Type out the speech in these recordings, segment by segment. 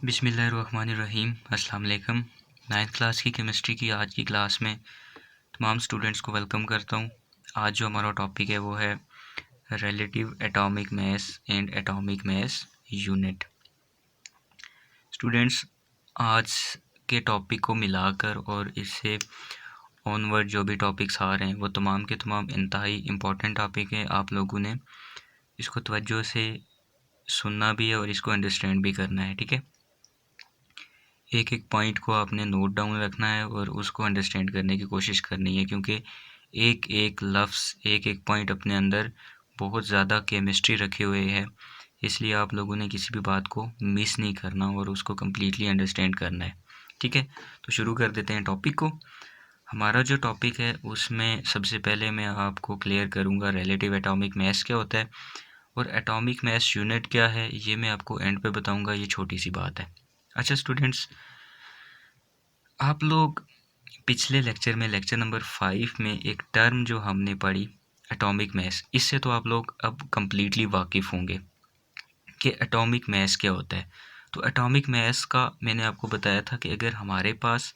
बिस्मिल्लाहिर्रहमानिर्रहीम। अस्सलाम वालेकुम। 9th क्लास की केमिस्ट्री की आज की क्लास में तमाम स्टूडेंट्स को वेलकम करता हूँ। आज जो हमारा टॉपिक है वो है relative atomic mass and atomic mass unit. Students, आज के टॉपिक को मिलाकर और इससे ऑनवर्ड जो भी टॉपिक्स आ रहे हैं वो तमाम के तमाम इंतहाई इम्पोर्टेंट टॉपिक है। आप लोगों ने इसको तवज्जो से सुनना भी है और इसको अंडरस्टैंड भी करना है, ठीक है। एक एक पॉइंट को आपने नोट डाउन रखना है और उसको अंडरस्टैंड करने की कोशिश करनी है, क्योंकि एक एक लफ्ज़ एक एक पॉइंट अपने अंदर बहुत ज़्यादा केमिस्ट्री रखे हुए है। इसलिए आप लोगों ने किसी भी बात को मिस नहीं करना और उसको कम्प्लीटली अंडरस्टैंड करना है, ठीक है। तो शुरू कर देते हैं टॉपिक को। हमारा जो टॉपिक है उसमें सबसे पहले मैं आपको क्लियर करूँगा रिलेटिव एटॉमिक मास क्या होता है और एटॉमिक मास यूनिट क्या है, ये मैं आपको एंड पे बताऊँगा। ये छोटी सी बात है। अच्छा स्टूडेंट्स, आप लोग पिछले लेक्चर में लेक्चर नंबर 5 में एक टर्म जो हमने पढ़ी एटॉमिक मास, इससे तो आप लोग अब कम्प्लीटली वाकिफ़ होंगे कि एटॉमिक मास क्या होता है। तो एटॉमिक मास का मैंने आपको बताया था कि अगर हमारे पास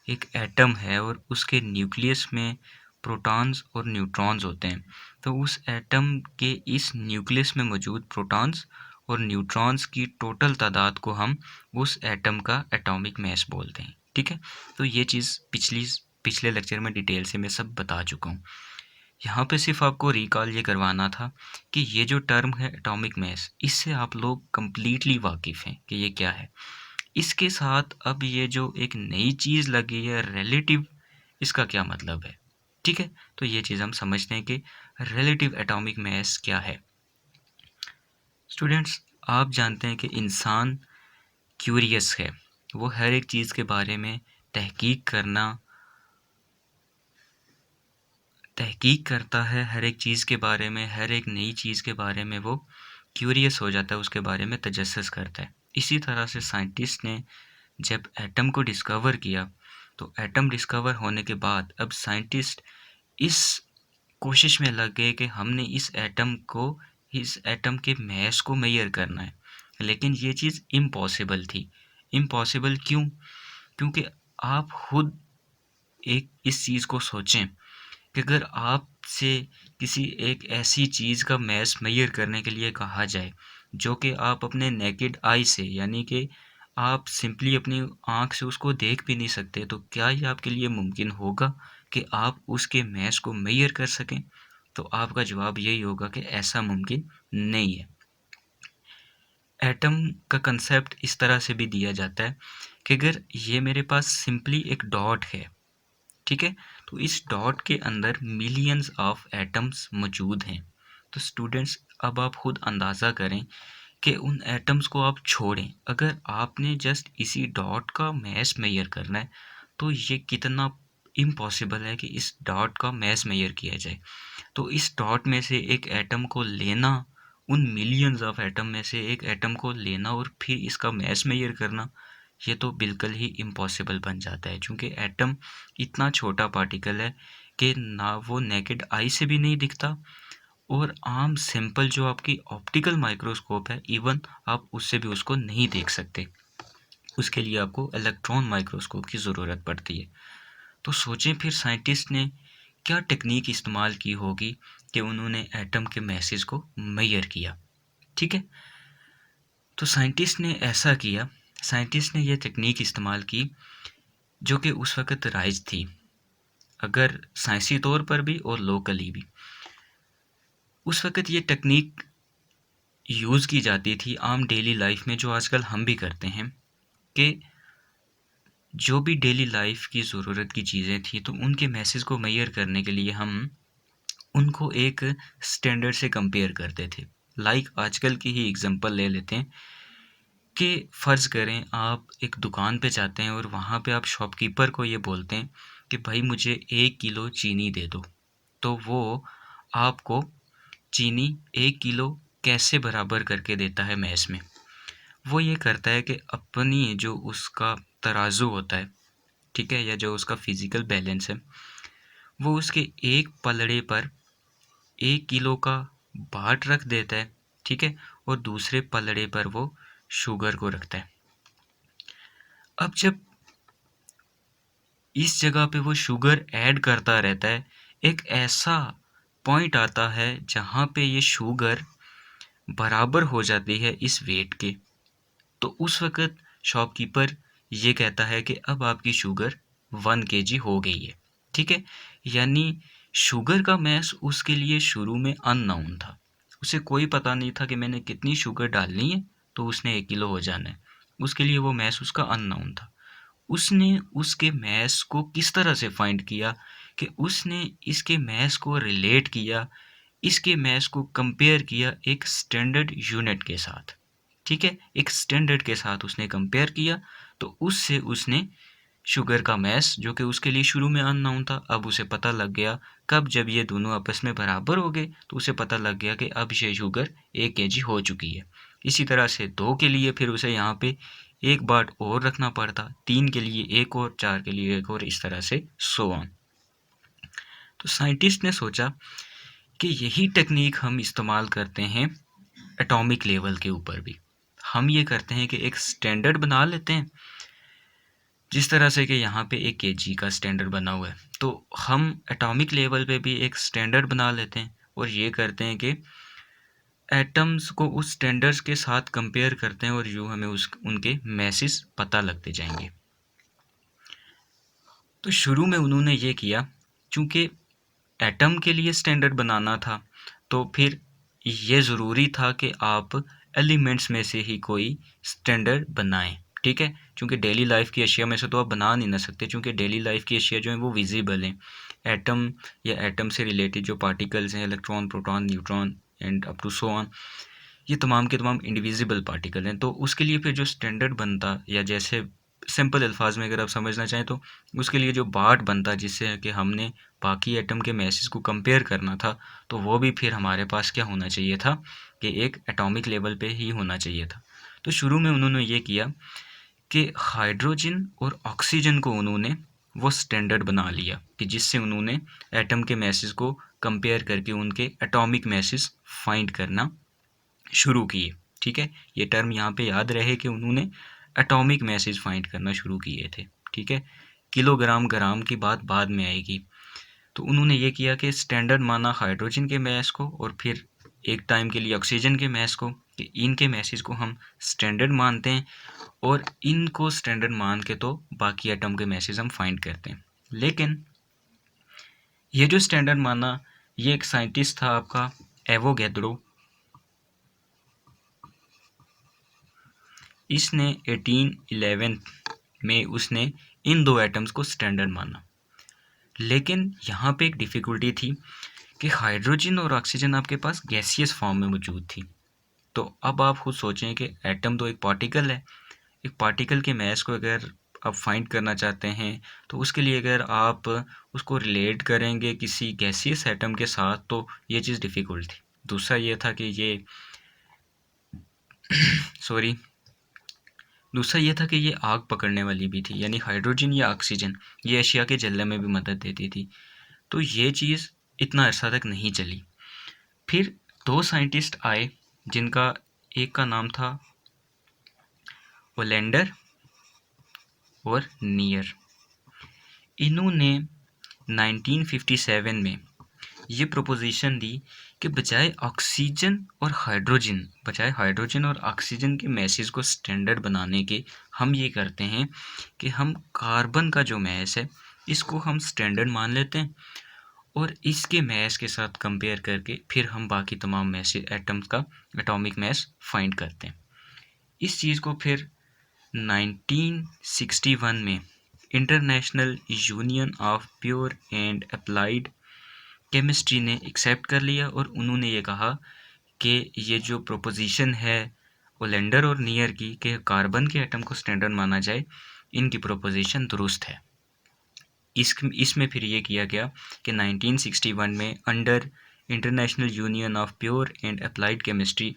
एक एटम है और उसके न्यूक्लियस में प्रोटॉन्स और न्यूट्रॉन्स होते हैं, तो उस एटम के इस न्यूक्लियस में मौजूद प्रोटॉन्स और न्यूट्रॉन्स की टोटल तादाद को हम उस एटम का एटॉमिक मास बोलते हैं, ठीक है। तो ये चीज़ पिछले लेक्चर में डिटेल से मैं सब बता चुका हूँ। यहाँ पे सिर्फ आपको रिकॉल ये करवाना था कि ये जो टर्म है एटॉमिक मास, इससे आप लोग कम्प्लीटली वाकिफ़ हैं कि ये क्या है। इसके साथ अब ये जो एक नई चीज़ लगी है रिलेटिव, इसका क्या मतलब है, ठीक है। तो ये चीज़ हम समझते हैं कि रिलेटिव एटॉमिक मास क्या है। स्टूडेंट्स, आप जानते हैं कि इंसान क्यूरियस है, वो हर एक चीज़ के बारे में तहकीक करता है। हर एक चीज़ के बारे में, हर एक नई चीज़ के बारे में वो क्यूरियस हो जाता है, उसके बारे में तजस्सुस करता है। इसी तरह से साइंटिस्ट ने जब एटम को डिस्कवर किया, तो एटम डिस्कवर होने के बाद अब साइंटिस्ट इस कोशिश में लग गए कि हमने इस एटम के मास को मेजर करना है। लेकिन ये चीज़ इम्पॉसिबल थी। इम्पॉसिबल क्यों? क्योंकि आप खुद एक इस चीज़ को सोचें कि अगर आपसे किसी एक ऐसी चीज़ का मास मेजर करने के लिए कहा जाए जो कि आप अपने नेकेड आई से, यानी कि आप सिंपली अपनी आँख से उसको देख भी नहीं सकते, तो क्या ये आपके लिए मुमकिन होगा कि आप उसके मास को मेजर कर सकें? तो आपका जवाब यही होगा कि ऐसा मुमकिन नहीं है। एटम का कंसेप्ट इस तरह से भी दिया जाता है कि अगर ये मेरे पास सिंपली एक डॉट है, ठीक है, तो इस डॉट के अंदर मिलियंस ऑफ एटम्स मौजूद हैं। तो स्टूडेंट्स, अब आप खुद अंदाज़ा करें कि उन एटम्स को आप छोड़ें, अगर आपने जस्ट इसी डॉट का मास मेजर करना है तो ये कितना इम्पॉसिबल है कि इस डॉट का मास मेजर किया जाए। तो इस डॉट में से एक एटम को लेना, उन मिलियंस ऑफ एटम में से एक एटम को लेना और फिर इसका मास मेजर करना, ये तो बिल्कुल ही इम्पॉसिबल बन जाता है, क्योंकि एटम इतना छोटा पार्टिकल है कि ना वो नेकेड आई से भी नहीं दिखता और आम सिंपल जो आपकी ऑप्टिकल माइक्रोस्कोप है, इवन आप उससे भी उसको नहीं देख सकते। उसके लिए आपको इलेक्ट्रॉन माइक्रोस्कोप की ज़रूरत पड़ती है। तो सोचें फिर साइंटिस्ट ने क्या टेक्निक इस्तेमाल की होगी कि उन्होंने एटम के मैसेज को मेजर किया, ठीक है। तो साइंटिस्ट ने ऐसा किया, साइंटिस्ट ने यह टेक्निक इस्तेमाल की जो कि उस वक़्त राइज थी, अगर साइंसी तौर पर भी और लोकली भी। उस वक़्त ये टेक्निक यूज़ की जाती थी आम डेली लाइफ में, जो आजकल हम भी करते हैं, कि जो भी डेली लाइफ की ज़रूरत की चीज़ें थी तो उनके मैसेज को मेजर करने के लिए हम उनको एक स्टैंडर्ड से कंपेयर करते थे। लाइक आजकल की ही एग्जांपल ले लेते हैं कि फ़र्ज़ करें आप एक दुकान पे जाते हैं और वहाँ पे आप शॉपकीपर को ये बोलते हैं कि भाई मुझे 1 किलो चीनी दे दो। तो वो आपको चीनी 1 किलो कैसे बराबर करके देता है मैस में? वो ये करता है कि अपनी जो उसका तराजू होता है, ठीक है, या जो उसका फ़िज़िकल बैलेंस है, वो उसके एक पलड़े पर 1 किलो का बाट रख देता है, ठीक है, और दूसरे पलड़े पर वो शुगर को रखता है। अब जब इस जगह पे वो शुगर ऐड करता रहता है, एक ऐसा पॉइंट आता है जहाँ पे ये शुगर बराबर हो जाती है इस वेट के। तो उस वक़्त शॉपकीपर ये कहता है कि अब आपकी शुगर 1 केजी हो गई है, ठीक है? यानी शुगर का मैस उसके लिए शुरू में अननोन था। उसे कोई पता नहीं था कि मैंने कितनी शुगर डालनी है तो उसने 1 किलो हो जाना है। उसके लिए वो मैस उसका अननोन था। उसने उसके मैस को किस तरह से फाइंड किया कि उसने इसके मैस को रिलेट किया, इसके मैस को कंपेयर किया एक स्टैंडर्ड यूनिट के साथ, ठीक है? एक स्टैंडर्ड के साथ उसने कंपेयर किया, तो उससे उसने शुगर का मैस जो कि उसके लिए शुरू में अननोन था, अब उसे पता लग गया कब जब ये दोनों आपस में बराबर हो गए तो उसे पता लग गया कि अब ये शुगर 1 केजी हो चुकी है। इसी तरह से 2 के लिए फिर उसे यहाँ पे 1 बाट और रखना पड़ता, 3 के लिए 1 और, 4 के लिए 1 और, इस तरह से सो ऑन। तो साइंटिस्ट ने सोचा कि यही टेक्निक हम इस्तेमाल करते हैं एटॉमिक लेवल के ऊपर भी। हम ये करते हैं कि एक स्टैंडर्ड बना लेते हैं, जिस तरह से कि यहाँ पे 1 केजी का स्टैंडर्ड बना हुआ है, तो हम एटॉमिक लेवल पे भी एक स्टैंडर्ड बना लेते हैं और ये करते हैं कि एटम्स को उस स्टैंडर्ड्स के साथ कंपेयर करते हैं और यूँ हमें उनके मैसेज पता लगते जाएंगे। तो शुरू में उन्होंने ये किया, चूँकि एटम के लिए स्टैंडर्ड बनाना था, तो फिर ये ज़रूरी था कि आप एलिमेंट्स में से ही कोई स्टैंडर्ड बनाएं, ठीक है? क्योंकि डेली लाइफ की अशिया में से तो आप बना नहीं ना सकते, क्योंकि डेली लाइफ की अशिया जो है वो विजिबल हैं। एटम या एटम से रिलेटेड जो पार्टिकल्स हैं, electron, proton, neutron and up to so on, ये तमाम के तमाम इंडिविजिबल पार्टिकल हैं। तो उसके लिए फिर जो स्टैंडर्ड बनता, या जैसे सिंपल अल्फाज में अगर आप समझना चाहें तो उसके लिए जो बाट बनता जिससे कि हमने बाकी एटम के मैसेज को कंपेयर करना था, तो वो भी फिर हमारे पास क्या होना चाहिए था कि एक एटॉमिक लेवल पे ही होना चाहिए था। तो शुरू में उन्होंने ये किया कि हाइड्रोजन और ऑक्सीजन को उन्होंने वो स्टैंडर्ड बना लिया कि जिससे उन्होंने एटम के मैसेज को कंपेयर करके उनके एटॉमिक मैसेज फाइंड करना शुरू किए, ठीक है? ये टर्म यहाँ पे याद रहे कि उन्होंने एटॉमिक मैसेज फाइंड करना शुरू किए थे, ठीक है? किलोग्राम, ग्राम की बात बाद में आएगी। तो उन्होंने ये किया कि स्टैंडर्ड माना हाइड्रोजन के मैस को और फिर एक टाइम के लिए ऑक्सीजन के मैस को, कि इनके मैसेज को हम स्टैंडर्ड मानते हैं और इनको स्टैंडर्ड मान के तो बाकी एटम के मैसेज हम फाइंड करते हैं। लेकिन ये जो स्टैंडर्ड माना, ये एक साइंटिस्ट था आपका एवोगैड्रो। इसने 1811 में उसने इन दो एटम्स को स्टैंडर्ड माना। लेकिन यहाँ पे एक डिफ़िकल्टी थी कि हाइड्रोजन और ऑक्सीजन आपके पास गैसियस फॉर्म में मौजूद थी। तो अब आप खुद सोचें कि एटम तो एक पार्टिकल है, एक पार्टिकल के मैस को अगर आप फाइंड करना चाहते हैं तो उसके लिए अगर आप उसको रिलेट करेंगे किसी गैसियस एटम के साथ तो ये चीज़ डिफ़िकल्ट थी। दूसरा ये था कि ये सॉरी दूसरा ये था कि ये आग पकड़ने वाली भी थी, यानी हाइड्रोजन या ऑक्सीजन ये एशिया के जलने में भी मदद देती थी। तो ये चीज़ इतना अरसा तक नहीं चली। फिर 2 साइंटिस्ट आए जिनका एक का नाम था ओलेंडर और नियर। इन्होंने 1957 में ये प्रोपोजिशन दी कि बजाय हाइड्रोजन और ऑक्सीजन के मैसेज को स्टैंडर्ड बनाने के, हम ये करते हैं कि हम कार्बन का जो मैस है इसको हम स्टैंडर्ड मान लेते हैं और इसके मैस के साथ कंपेयर करके फिर हम बाकी तमाम मैसेज एटम्स का एटॉमिक मैस फाइंड करते हैं। इस चीज़ को फिर 1961 में international union of pure and applied chemistry ने एक्सेप्ट कर लिया और उन्होंने ये कहा कि ये जो प्रोपोजिशन है ओलेंडर और नियर की कि कार्बन के एटम को स्टैंडर्ड माना जाए, इनकी प्रोपोजिशन दुरुस्त है। इसमें फिर ये किया गया कि 1961 में under international union of pure and applied chemistry,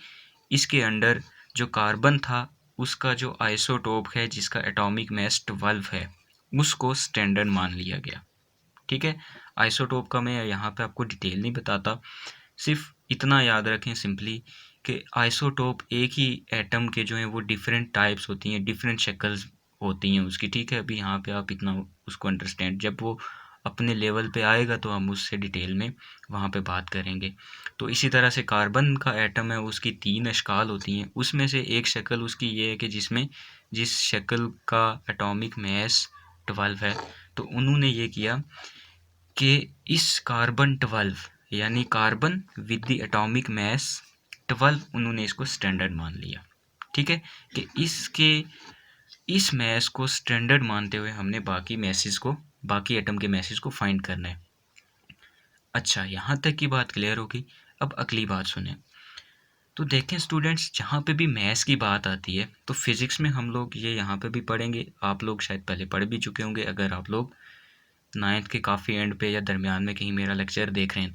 इसके अंडर जो कार्बन था उसका जो आइसोटोप है जिसका एटॉमिक मास 12 है उसको स्टैंडर्ड मान लिया गया, ठीक है? आइसोटोप का मैं यहाँ पे आपको डिटेल नहीं बताता, सिर्फ इतना याद रखें सिंपली कि आइसोटोप एक ही एटम के जो हैं वो डिफरेंट टाइप्स होती हैं, डिफरेंट शक्ल्स होती हैं उसकी, ठीक है। अभी यहाँ पे आप इतना उसको अंडरस्टैंड, जब वो अपने लेवल पे आएगा तो हम उससे डिटेल में वहाँ पे बात करेंगे। तो इसी तरह से कार्बन का एटम है, उसकी 3 अशकाल होती हैं। उसमें से एक शक्ल उसकी ये है कि जिस शक्ल का एटॉमिक मास 12 है, तो उन्होंने ये किया कि इस कार्बन 12 यानी carbon with the atomic mass 12, उन्होंने इसको स्टैंडर्ड मान लिया, ठीक है। कि इस मैस को स्टैंडर्ड मानते हुए हमने बाकी एटम के मैसेज को फाइंड करना है। अच्छा, यहाँ तक की बात क्लियर होगी। अब अगली बात सुने। तो देखें स्टूडेंट्स, जहाँ पे भी मैथ्स की बात आती है तो फिज़िक्स में हम लोग ये यहाँ पे भी पढ़ेंगे। आप लोग शायद पहले पढ़ भी चुके होंगे, अगर आप लोग 9th के काफ़ी एंड पे या दरमियान में कहीं मेरा लेक्चर देख रहे हैं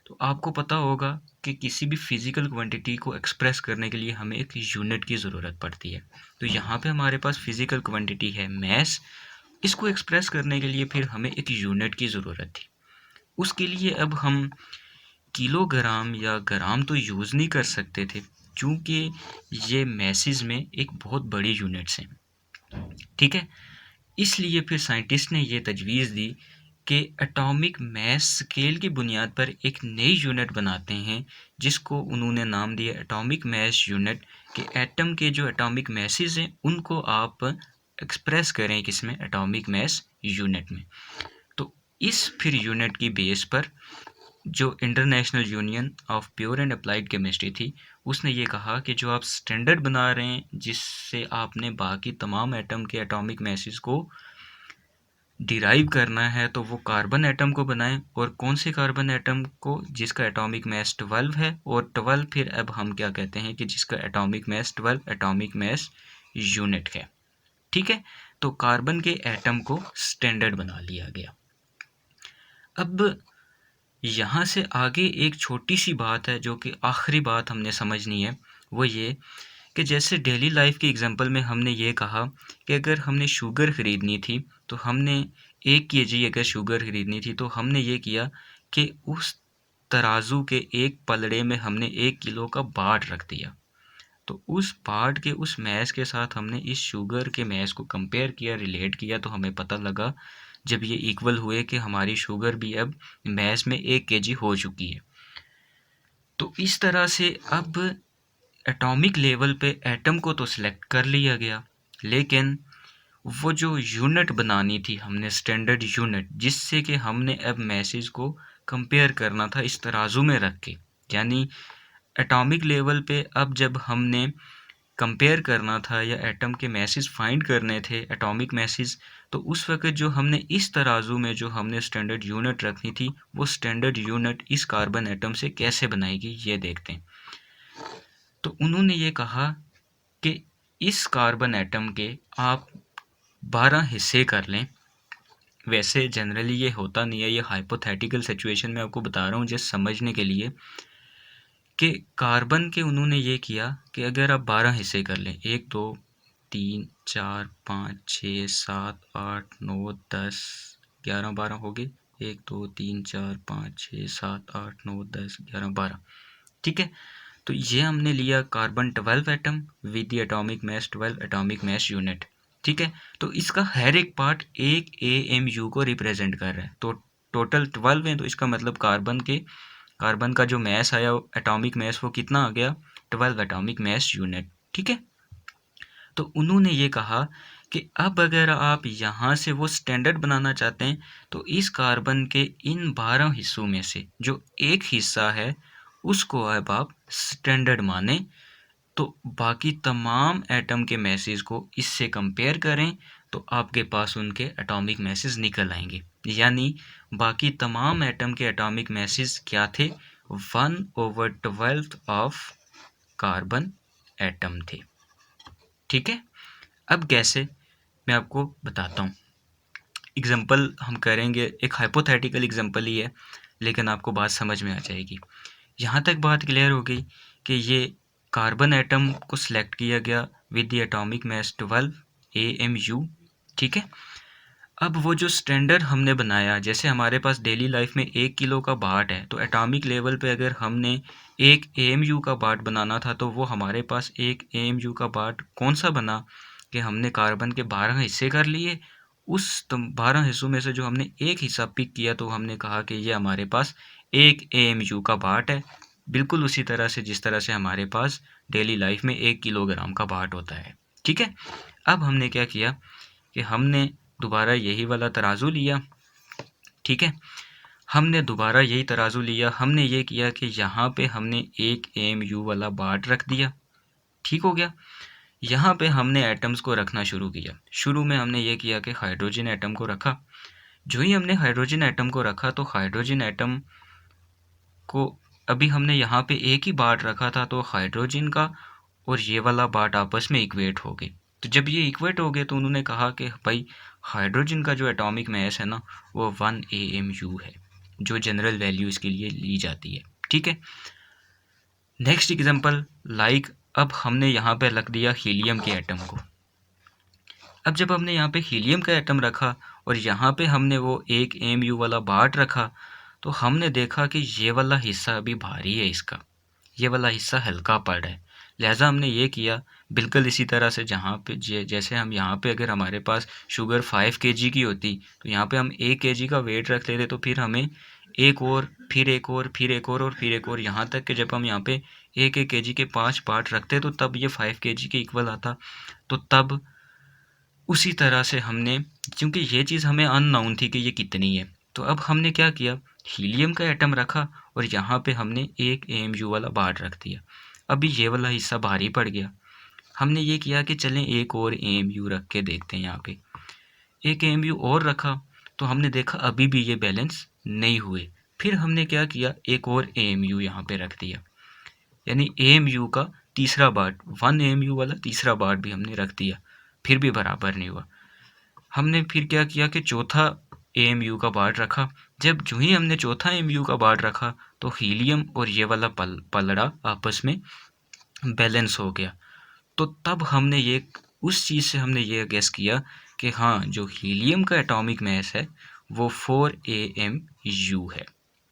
तो आपको पता होगा कि किसी भी फिज़िकल क्वांटिटी को एक्सप्रेस करने के लिए हमें एक यूनिट की ज़रूरत पड़ती है। तो यहाँ पे हमारे पास फिज़िकल क्वांटिटी है मैस, इसको एक्सप्रेस करने के लिए फिर हमें एक यूनिट की ज़रूरत थी। उसके लिए अब हम किलोग्राम या ग्राम तो यूज़ नहीं कर सकते थे, क्योंकि ये मैसेज में एक बहुत बड़ी यूनिट्स हैं, ठीक है। इसलिए फिर साइंटिस्ट ने ये तजवीज़ दी कि एटॉमिक मास स्केल की बुनियाद पर एक नई यूनिट बनाते हैं, जिसको उन्होंने नाम दिया एटॉमिक मास यूनिट। कि एटम के जो एटॉमिक मासेस हैं उनको आप एक्सप्रेस करें किसमें, एटॉमिक मास यूनिट में। तो इस फिर यूनिट की बेस पर जो international union of pure and applied chemistry थी, उसने ये कहा कि जो आप स्टैंडर्ड बना रहे हैं जिससे आपने बाकी तमाम एटम के एटॉमिक मासेस को डिराइव करना है, तो वो कार्बन एटम को बनाएं। और कौन से कार्बन एटम को, जिसका एटॉमिक मास 12 है। और 12 फिर अब हम क्या कहते हैं कि जिसका atomic mass 12 atomic mass unit है, ठीक है। तो कार्बन के एटम को स्टैंडर्ड बना लिया गया। अब यहाँ से आगे एक छोटी सी बात है जो कि आखिरी बात हमने समझनी है, वो ये कि जैसे डेली लाइफ की एग्जांपल में हमने ये कहा कि अगर हमने शुगर ख़रीदनी थी तो हमने 1 केजी अगर शुगर ख़रीदनी थी तो हमने ये किया कि उस तराजू के एक पलड़े में हमने 1 किलो का बाट रख दिया। तो उस बाट के उस मैस के साथ हमने इस शुगर के मैस को कंपेयर किया, रिलेट किया, तो हमें पता लगा जब ये इक्वल हुए कि हमारी शुगर भी अब मैस में 1 केजी हो चुकी है। तो इस तरह से अब एटॉमिक लेवल पे एटम को तो सिलेक्ट कर लिया गया, लेकिन वो जो यूनिट बनानी थी हमने, स्टैंडर्ड यूनिट, जिससे कि हमने अब मैसेज को कंपेयर करना था इस तराजू में रख के, यानी एटॉमिक लेवल पे अब जब हमने कंपेयर करना था या एटम के मैसेज फाइंड करने थे, एटॉमिक मैसेज, तो उस वक्त जो हमने इस तराजू में जो हमने स्टैंडर्ड यूनिट रखनी थी, वो स्टैंडर्ड यूनिट इस कार्बन एटम से कैसे बनाएगी ये देखते हैं। तो उन्होंने ये कहा कि इस कार्बन एटम के आप 12 हिस्से कर लें। वैसे जनरली ये होता नहीं है, ये हाइपोथेटिकल सिचुएशन में आपको बता रहा हूँ जस्ट समझने के लिए, कि कार्बन के उन्होंने ये किया कि अगर आप 12 हिस्से कर लें, 1 2 3 4 5 6 7 8 9 10 11 12 हो गए, 1 2 3 4 5 6 7 8 9 10 11 12, ठीक है। तो ये हमने लिया carbon 12 atom with the atomic mass 12 atomic mass unit, ठीक है। तो इसका हर एक पार्ट एक AMU को रिप्रेजेंट कर रहा है। तो टोटल 12 है, तो इसका मतलब कार्बन का जो मास आया एटॉमिक मास वो कितना आ गया, 12 एटॉमिक मास यूनिट, ठीक है। तो उन्होंने ये कहा कि अब अगर आप यहाँ से वो स्टैंडर्ड बनाना चाहते हैं तो इस कार्बन के इन 12 हिस्सों में से जो एक हिस्सा है उसको अब आप स्टैंडर्ड माने। तो बाकी तमाम एटम के मैसेज को इससे कंपेयर करें तो आपके पास उनके एटॉमिक मैसेज निकल आएंगे। यानी बाकी तमाम एटम के एटॉमिक मैसेज क्या थे, 1/12 ऑफ कार्बन एटम थे, ठीक है। अब कैसे, मैं आपको बताता हूँ। एग्जाम्पल हम करेंगे, एक हाइपोथेटिकल एग्जाम्पल ही है, लेकिन आपको बात समझ में आ जाएगी। यहाँ तक बात क्लियर हो गई कि ये कार्बन एटम को सिलेक्ट किया गया with the atomic mass 12 AMU, ठीक है। अब वो जो स्टैंडर्ड हमने बनाया, जैसे हमारे पास डेली लाइफ में 1 किलो का बाट है, तो एटॉमिक लेवल पे अगर हमने एक AMU का बाट बनाना था तो वो हमारे पास एक AMU का बाट कौन सा बना, कि हमने कार्बन के 12 हिस्से कर लिए, उस 12 हिस्सों में से जो हमने एक हिस्सा पिक किया तो हमने कहा कि ये हमारे पास 1 AMU का पार्ट है, बिल्कुल उसी तरह से जिस तरह से हमारे पास डेली लाइफ में 1 किलोग्राम का पार्ट होता है। ठीक है, अब हमने क्या किया कि हमने दोबारा यही वाला तराजू लिया। ठीक है, हमने दोबारा यही तराजू लिया, हमने ये किया कि यहाँ पे हमने 1 AMU वाला पार्ट रख दिया। ठीक हो गया, यहाँ पे हमने एटम्स को रखना शुरू किया। शुरू में हमने ये किया कि हाइड्रोजन एटम को रखा। जो ही हमने हाइड्रोजन एटम को रखा तो हाइड्रोजन एटम को अभी हमने यहाँ पे एक ही बार्ट रखा था, तो हाइड्रोजन का और ये वाला बार्ट आपस में इक्वेट हो गए। तो जब ये इक्वेट हो गए तो उन्होंने कहा कि भाई हाइड्रोजन का जो एटॉमिक मास है ना वो 1 AMU है, जो जनरल वैल्यू इसके लिए ली जाती है। ठीक है, नेक्स्ट एग्जांपल लाइक अब हमने यहाँ पे रख दिया हीलियम के एटम को। अब जब हमने यहाँ पे हीलियम का एटम रखा और यहाँ पे हमने वो 1 AMU वाला बार्ट रखा, तो हमने देखा कि ये वाला हिस्सा अभी भारी है, इसका ये वाला हिस्सा हल्का पड़ रहा है। लिहाजा हमने ये किया बिल्कुल इसी तरह से जहाँ पे जैसे हम यहाँ पे अगर हमारे पास शुगर 5 kg की होती तो यहाँ पे हम 1 kg का वेट रख लेते, तो फिर हमें एक और फिर एक और फिर एक और फिर एक और यहाँ तक कि जब हम यहाँ पे 1-1 kg के 5 पार्ट रखते तो तब ये 5 kg के इक्वल आता। तो तब उसी तरह से हमने, क्योंकि ये चीज़ हमें अननोन थी कि ये कितनी है, तो अब हमने क्या किया, हीलियम का एटम रखा और यहाँ पे हमने 1 AMU वाला बार्ट रख दिया। अभी ये वाला हिस्सा भारी पड़ गया। हमने ये किया कि चलें एक और AMU रख के देखते हैं। यहाँ पे एक AMU और रखा तो हमने देखा अभी भी ये बैलेंस नहीं हुए। फिर हमने क्या किया, एक और AMU यहाँ पे रख दिया, यानी AMU का तीसरा बार्ट, 1 AMU वाला तीसरा बार्ट भी हमने रख दिया, फिर भी बराबर नहीं हुआ। हमने फिर क्या किया कि चौथा AMU का बार्ट रखा। जब जो ही हमने चौथा AMU का बार्ट रखा तो हीलियम और ये वाला पलड़ा आपस में बैलेंस हो गया। तो तब हमने ये उस चीज़ से हमने ये गेस किया कि हाँ, जो हीलियम का एटॉमिक मास है वो 4 AMU है।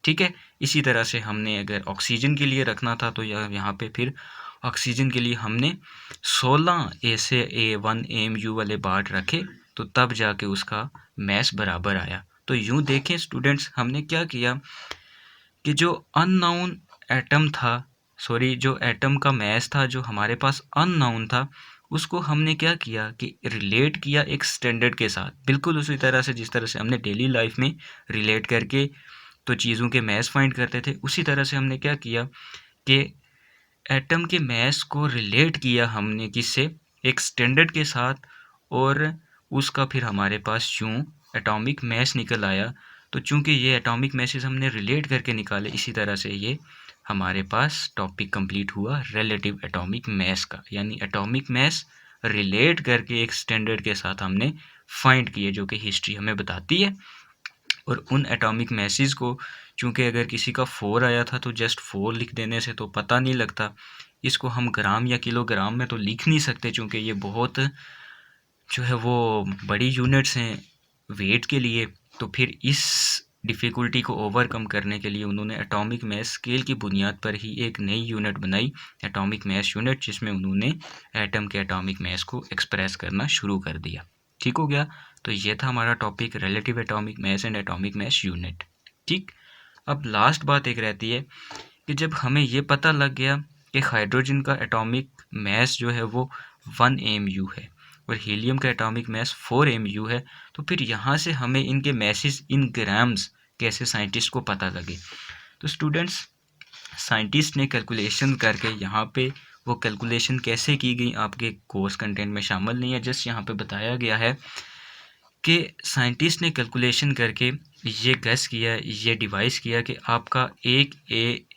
ठीक है, इसी तरह से हमने अगर ऑक्सीजन के लिए रखना था तो यहाँ पे फिर ऑक्सीजन के लिए हमने 16 ऐसे 1 AMU वाले बार्ट रखे, तो तब जाके उसका मास बराबर आया। तो यूँ देखें स्टूडेंट्स, हमने क्या किया कि जो अननोन एटम था, सॉरी जो एटम का मास था जो हमारे पास अननोन था, उसको हमने क्या किया कि रिलेट किया एक स्टैंडर्ड के साथ, बिल्कुल उसी तरह से जिस तरह से हमने डेली लाइफ में रिलेट करके तो चीज़ों के मास फाइंड करते थे, उसी तरह से हमने क्या किया कि एटम के मास को रिलेट किया हमने किससे, एक स्टैंडर्ड के साथ, और उसका फिर हमारे पास यूँ एटॉमिक मास निकल आया। तो चूंकि ये एटॉमिक मासेस हमने रिलेट करके निकाले, इसी तरह से ये हमारे पास टॉपिक कंप्लीट हुआ रिलेटिव एटॉमिक मास का, यानी एटॉमिक मास रिलेट करके एक स्टैंडर्ड के साथ हमने फाइंड किए, जो कि हिस्ट्री हमें बताती है। और उन एटॉमिक मासेस को, चूँकि अगर किसी का 4 आया था तो जस्ट 4 लिख देने से तो पता नहीं लगता, इसको हम ग्राम या किलोग्राम में तो लिख नहीं सकते, चूँकि ये बहुत जो है वो बड़ी यूनिट्स हैं वेट के लिए। तो फिर इस डिफ़िकल्टी को ओवरकम करने के लिए उन्होंने एटॉमिक मास स्केल की बुनियाद पर ही एक नई यूनिट बनाई, एटॉमिक मास यूनिट, जिसमें उन्होंने एटम के एटॉमिक मास को एक्सप्रेस करना शुरू कर दिया। ठीक हो गया, तो ये था हमारा topic relative atomic mass and atomic mass unit. ठीक, अब लास्ट बात एक रहती है कि जब हमें ये पता लग गया कि हाइड्रोजन का एटॉमिक मास जो है वो 1 AMU है और हीलियम का एटॉमिक मास 4 AMU है, तो फिर यहाँ से हमें इनके मासेस इन ग्राम्स कैसे साइंटिस्ट को पता लगे। तो स्टूडेंट्स, साइंटिस्ट ने कैलकुलेशन करके, यहाँ पे वो कैलकुलेशन कैसे की गई आपके कोर्स कंटेंट में शामिल नहीं है, जस्ट यहाँ पे बताया गया है कि साइंटिस्ट ने कैलकुलेशन करके ये गेस किया, ये डिवाइस किया कि आपका एक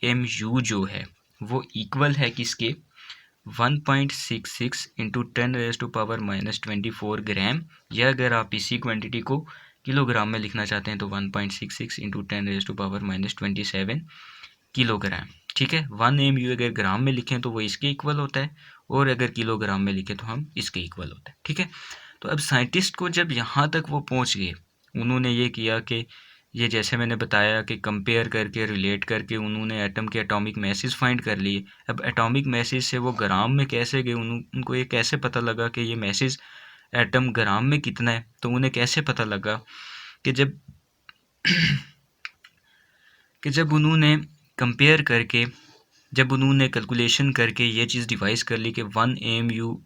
AMU जो है वो इक्वल है किसके, 1.66 इंटू 10⁻⁻24 ग्राम, या अगर आप इसी क्वांटिटी को किलोग्राम में लिखना चाहते हैं तो 1.66 इंटू 10⁻⁻27 किलोग्राम। ठीक है, 1 AMU अगर ग्राम में लिखें तो वो इसके इक्वल होता है, और अगर किलोग्राम में लिखें तो हम इसके इक्वल होता है। ठीक है, तो अब साइंटिस्ट को जब यहाँ तक वो पहुँच गए, उन्होंने ये किया कि ये जैसे मैंने बताया कि कंपेयर करके रिलेट करके उन्होंने एटम के एटॉमिक मैसेज फाइंड कर लिए। अब एटॉमिक मैसेज से वो ग्राम में कैसे गए, उनको ये कैसे पता लगा कि ये मैसेज एटम ग्राम में कितना है, तो उन्हें कैसे पता लगा कि जब उन्होंने कंपेयर करके, जब उन्होंने कैलकुलेशन करके ये चीज़ डिवाइस कर ली कि 1 AMU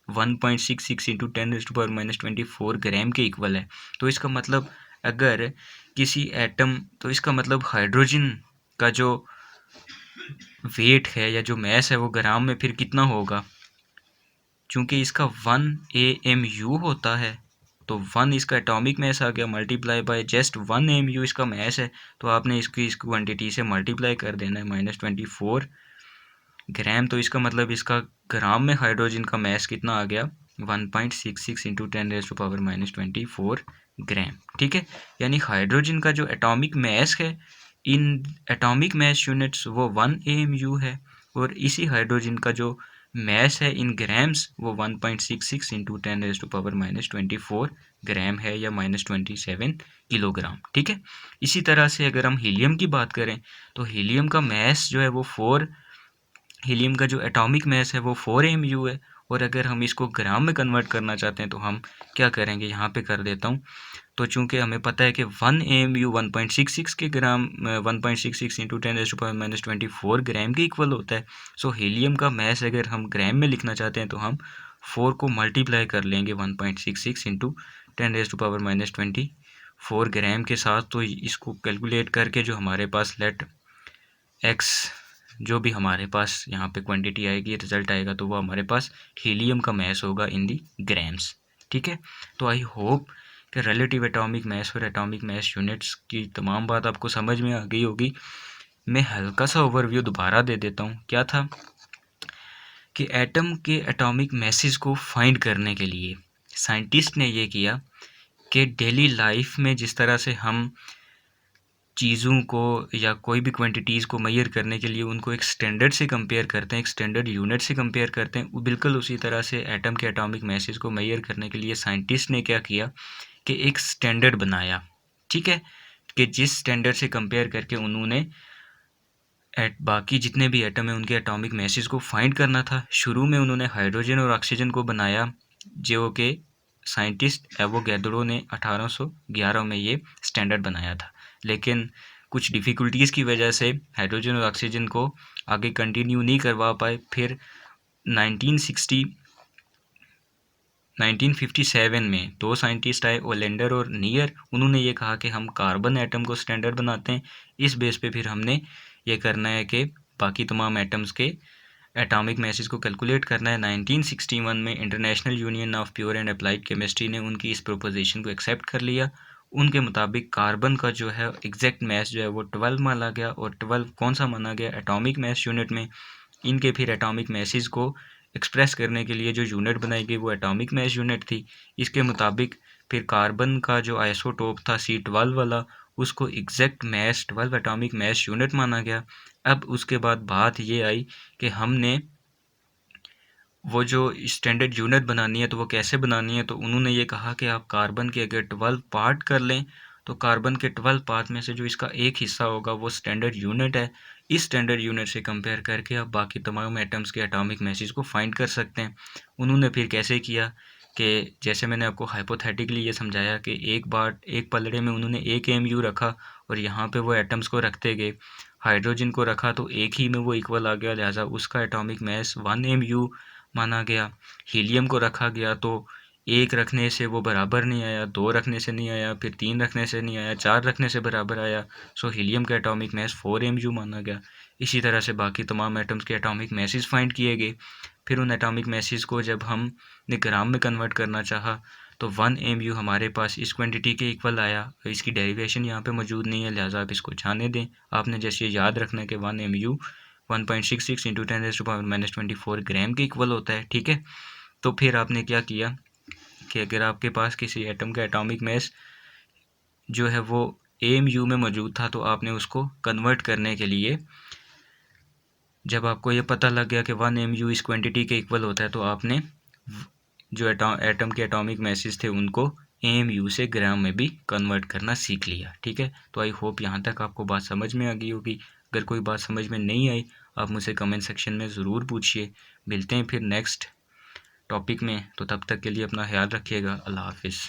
1.66 इंटू 10⁻⁻24 ग्राम के इक्वल है, तो इसका मतलब अगर किसी एटम, तो इसका मतलब हाइड्रोजन का जो वेट है या जो मैस है वो ग्राम में फिर कितना होगा, चूँकि इसका 1 AMU होता है, तो 1 इसका एटॉमिक मैस आ गया, मल्टीप्लाई बाय जस्ट 1 AMU इसका मैस है, तो आपने इसकी इस क्वांटिटी से मल्टीप्लाई कर देना है -24 ग्राम। तो इसका मतलब इसका ग्राम में हाइड्रोजन का मैस कितना आ गया, 1.66 इंटू 10⁻⁻24 ग्राम। ठीक है, यानी हाइड्रोजन का जो एटॉमिक मैस है इन एटॉमिक मैस यूनिट्स वो 1 AMU है, और इसी हाइड्रोजन का जो मैस है इन ग्राम्स वो 1.66 इंटू 10⁻⁻24 ग्राम है, या -27 किलोग्राम। ठीक है, इसी तरह से अगर हम हीलियम की बात करें तो हीलियम का मैस जो है वो हीलियम का जो एटॉमिक मैस है वो 4 AMU है, और अगर हम इसको ग्राम में कन्वर्ट करना चाहते हैं तो हम क्या करेंगे, यहाँ पे कर देता हूँ। तो चूंकि हमें पता है कि 1 AMU 1.66 के ग्राम 1.66 इंटू 10⁻⁻24 ग्राम के इक्वल होता है। सो हीलियम का मैस अगर हम ग्राम में लिखना चाहते हैं तो हम 4 को मल्टीप्लाई कर लेंगे 1.66 इंटू 10⁻⁻24 ग्राम के साथ। तो इसको कैलकुलेट करके जो हमारे पास लेट एक्स, जो भी हमारे पास यहाँ पे क्वांटिटी आएगी, रिजल्ट आएगा, तो वो हमारे पास हीलियम का मैस होगा इन दी ग्राम्स। ठीक है, तो आई होप कि रिलेटिव एटॉमिक मैस और एटॉमिक मैस यूनिट्स की तमाम बात आपको समझ में आ गई होगी। मैं हल्का सा ओवरव्यू दोबारा दे देता हूँ। क्या था कि एटम के एटॉमिक मैसेज को फाइंड करने के लिए साइंटिस्ट ने ये किया कि डेली लाइफ में जिस तरह से हम चीज़ों को या कोई भी क्वांटिटीज़ को मेजर करने के लिए उनको एक स्टैंडर्ड से कंपेयर करते हैं, एक स्टैंडर्ड यूनिट से कंपेयर करते हैं, वो बिल्कुल उसी तरह से एटम के एटॉमिक मैसेज को मेजर करने के लिए साइंटिस्ट ने क्या किया कि एक स्टैंडर्ड बनाया। ठीक है, कि जिस स्टैंडर्ड से कंपेयर करके उन्होंने बाकी जितने भी एटम है उनके एटॉमिक मैसेज को फाइंड करना था। शुरू में उन्होंने हाइड्रोजन और ऑक्सीजन को बनाया, जो कि साइंटिस्ट एवोगैड्रो ने 1811 में ये स्टैंडर्ड बनाया था, लेकिन कुछ डिफ़िकल्टीज़ की वजह से हाइड्रोजन और ऑक्सीजन को आगे कंटिन्यू नहीं करवा पाए। फिर 1957 में दो साइंटिस्ट आए, ओलेंडर और नियर। उन्होंने ये कहा कि हम कार्बन एटम को स्टैंडर्ड बनाते हैं। इस बेस पे फिर हमने ये करना है कि बाकी तमाम एटम्स के एटॉमिक मैसेज को कैलकुलेट करना है। 1961 में international union of pure and applied chemistry ने उनकी इस प्रोपोजिशन को एक्सेप्ट कर लिया। उनके मुताबिक कार्बन का जो है एग्जैक्ट मैस जो है वो 12 माना गया, और 12 कौन सा माना गया, एटॉमिक मैस यूनिट में। इनके फिर एटॉमिक मैसेज को एक्सप्रेस करने के लिए जो यूनिट बनाई गई वो एटॉमिक मैस यूनिट थी। इसके मुताबिक फिर कार्बन का जो आइसोटोप था C12 वाला, उसको exact mass 12 atomic mass unit माना गया। अब उसके बाद बात ये आई कि हमने वो जो स्टैंडर्ड यूनिट बनानी है तो वो कैसे बनानी है। तो उन्होंने ये कहा कि आप कार्बन के अगर 12 पार्ट कर लें तो कार्बन के 12 पार्ट में से जो इसका एक हिस्सा होगा वो स्टैंडर्ड यूनिट है। इस स्टैंडर्ड यूनिट से कंपेयर करके आप बाकी तमाम एटम्स के एटॉमिक मैसेज को फाइंड कर सकते हैं। उन्होंने फिर कैसे किया कि जैसे मैंने आपको हाइपोथेटिकली ये समझाया कि एक पलड़े में उन्होंने एक AMU रखा और यहाँ पे वो एटम्स को रखते गए। हाइड्रोजन को रखा तो एक ही में वो इक्वल आ गया, लिहाजा उसका एटॉमिक मैस 1 AMU माना गया। हीलियम को रखा गया तो एक रखने से वो बराबर नहीं आया, 2 रखने से नहीं आया, फिर 3 रखने से नहीं आया, 4 रखने से बराबर आया। सो हीलियम का एटॉमिक मैस 4 AMU माना गया। इसी तरह से बाकी तमाम एटम्स के एटॉमिक मैसेज फाइंड किए गए। फिर उन एटॉमिक मैसेज को जब हमने ग्राम में कन्वर्ट करना चाहा तो 1 AMU हमारे पास इस क्वांटिटी के इक्वल आया। इसकी डेरिवेशन यहाँ पे मौजूद नहीं है, लिहाजा आप इसको जाने दें। आपने जैसे याद रखना है कि 1 AMU 1.66 इंटू 10⁻⁻24 ग्राम के इक्वल होता है। ठीक है, तो फिर आपने क्या किया कि अगर आपके पास किसी एटम का एटॉमिक मैस जो है वो AMU में मौजूद था तो आपने उसको कन्वर्ट करने के लिए, जब आपको ये पता लग गया कि 1 AMU इस क्वांटिटी के इक्वल होता है, तो आपने जो एटम के एटॉमिक मैसेज थे उनको AMU से ग्राम में भी कन्वर्ट करना सीख लिया। ठीक है, तो आई होप यहाँ तक आपको बात समझ में आ गई होगी। अगर कोई बात समझ में नहीं आई आप मुझसे कमेंट सेक्शन में ज़रूर पूछिए। मिलते हैं फिर नेक्स्ट टॉपिक में, तो तब तक के लिए अपना ख्याल रखिएगा। अल्लाह हाफिज़।